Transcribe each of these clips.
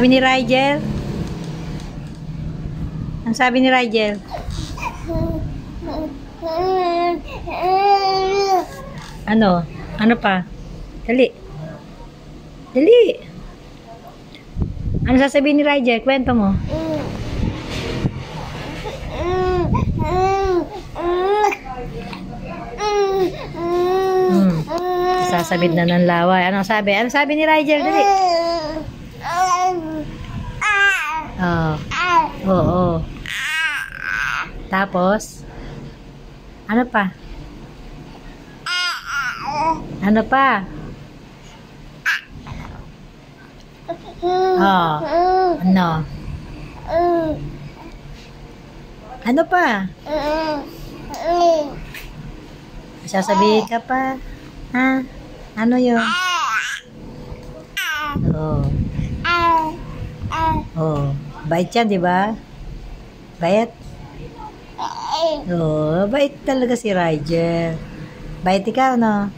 Sabi ni Rigel? Ang sabi ni Rigel? Ano? Ano pa? Dali. Dali. Ano sasabihin ni Rigel? Kwento mo. Sasabid na ng laway. Ano sabi? Ano sabi ni Rigel? Dali. Oh. Oo. Tapos? Ano pa? Ano pa? Oh. Ano? Ano pa? Sasabihin ka pa? Ha? Ano yun? Oh. Oh. Bait yan, di ba? Bait? Oh, bait talaga si Rigel. Bait ikaw, no?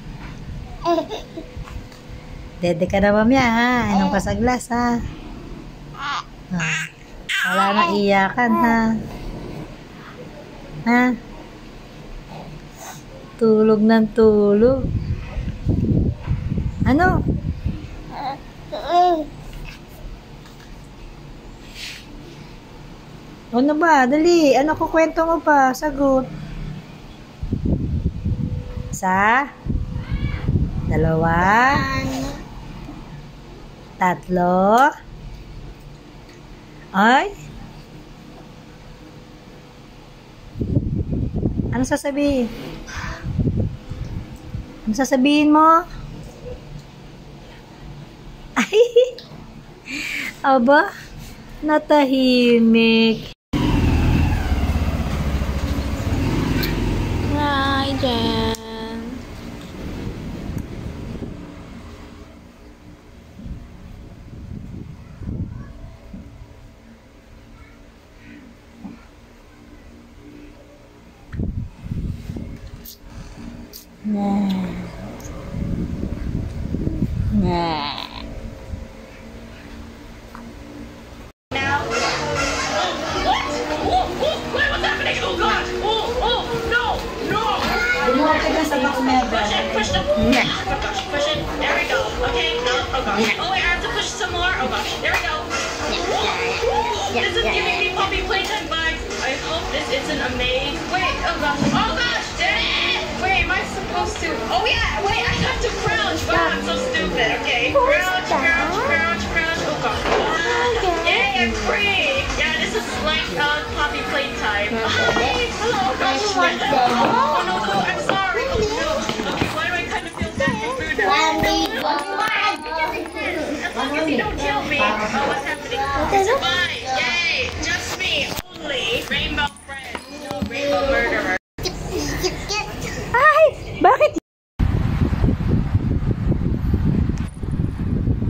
Dede ka na mamaya, ha? Inom ka sa glass, ha? Wala na iyakan, ha? Ha? Tulog ng tulog. Ano? Ano ba? Dali. Ano kukwento mo pa? Sagot. Isa. Dalawa. Tatlo. Ay. Ano sasabihin? Ano sasabihin mo? Ay. Aba. Natahimik. Rigel. Push the oh gosh, push it. There we go. Okay, no, oh gosh. Oh wait, I have to push some more. Oh gosh, there we go. This is giving me puppy playtime vibes. I hope this isn't a maze. Wait, oh gosh, dang it. Wait, am I supposed to? Oh yeah, wait, I have to crouch. Wow, I'm so stupid. Okay, crouch. Oh gosh. Yay, I'm free. Yeah, this is like puppy playtime. Hi. Hello. Oh gosh. Oh no, I'm sorry. Oh no. Okay, why do I kind of feel bad for food? As long as you don't kill me. Oh, what's happening? Survive. Yay. Just me. Only. Rainbow friend. No rainbow murderer. Ay! Bakit?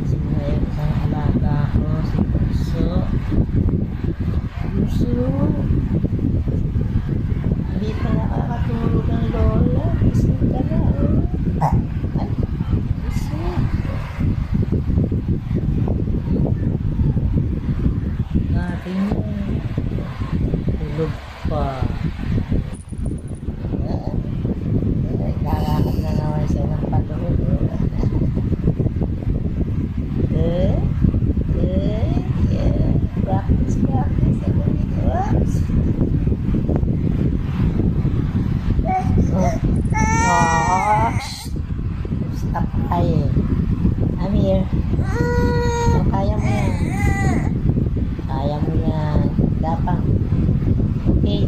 Sinayo ko ng alaga ko, si Puso. Puso. Hindi pa nakakatulog ng lola. Kasi ka na, Ay, Puso. Natin yun. Tulog pa. Nagkakakot na naman siya ng paluhod. Practice. Oops. Stop crying. I'm here. Kaya mo yan. Kaya mo yan. Gapang. Okay.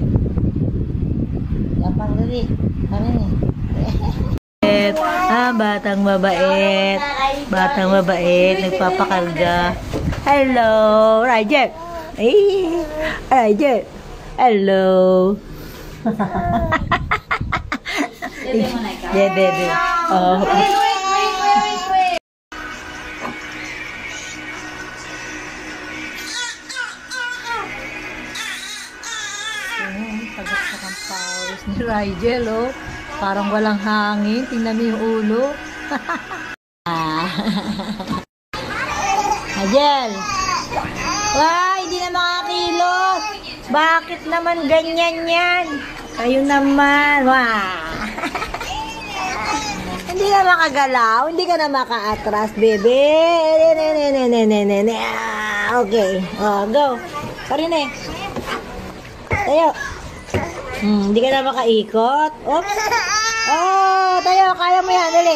Gapang dali. Ano yun? Batang mabait. Batang mabait. Nagpapakarga. Hello, Rigel. Hey, Rigel. Hello. Dede. Oh. Wait. Pagkakang pawis ni Rigel, oh. Parang walang hangin. Tingnan mo yung ulo. Rigel. Wah, hindi na makakilos. Bakit naman ganyan yan? Kayo naman. Wah. Hindi na makagalaw. Hindi ka na maka-atras, bebe. Okay. Oh, go. Karine. Tayo. Hindi ka na makaikot. Oops. Oh, tayo. Kaya mo yan. Dali.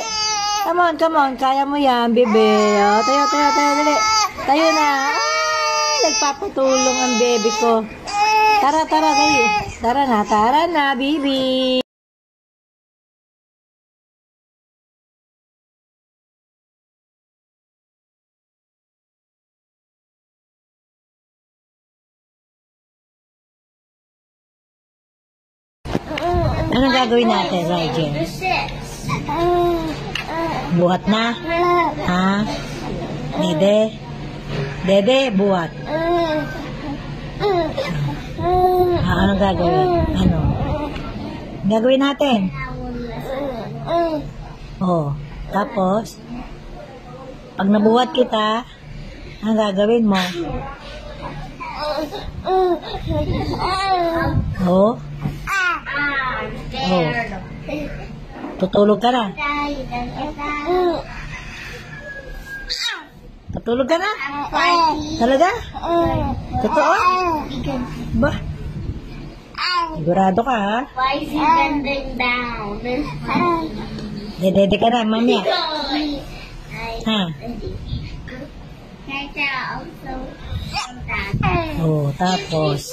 Come on, come on. Kaya mo yan, bebe. Oh, tayo, tayo, tayo. Dali. Tayo na. Ay, nagpapatulong ang baby ko. Tara, tara, tayo. Tara na, baby. Anong gagawin natin, Roger? Buhat na? Ha? Dede? Dede, buhat. Anong gagawin? Ano? Gagawin natin? Oh, tapos, pag nabuhat kita, anong gagawin mo? Oh? Oh. Tutulog ka na? Tutulog ka na? Talaga? Totoo? Ba? Sigurado ka, ha? Why is he bending down? Dede ka na, mamaya. Ha? Oh, tapos.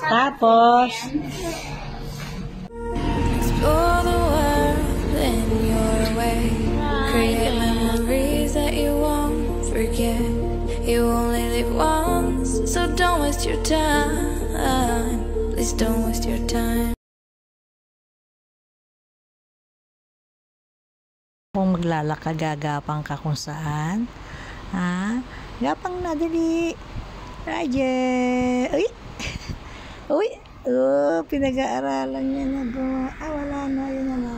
Explore the world in your way. Create memories that you won't forget. You only live once, so don't waste your time. Please don't waste your time. Kung maglalakad, gagapang ka kung saan. Ha? Gapang na, dali. Roger. Uy. Uy. Oh, pinag-aaralan niya na gawa. Wala na. Yun na lang.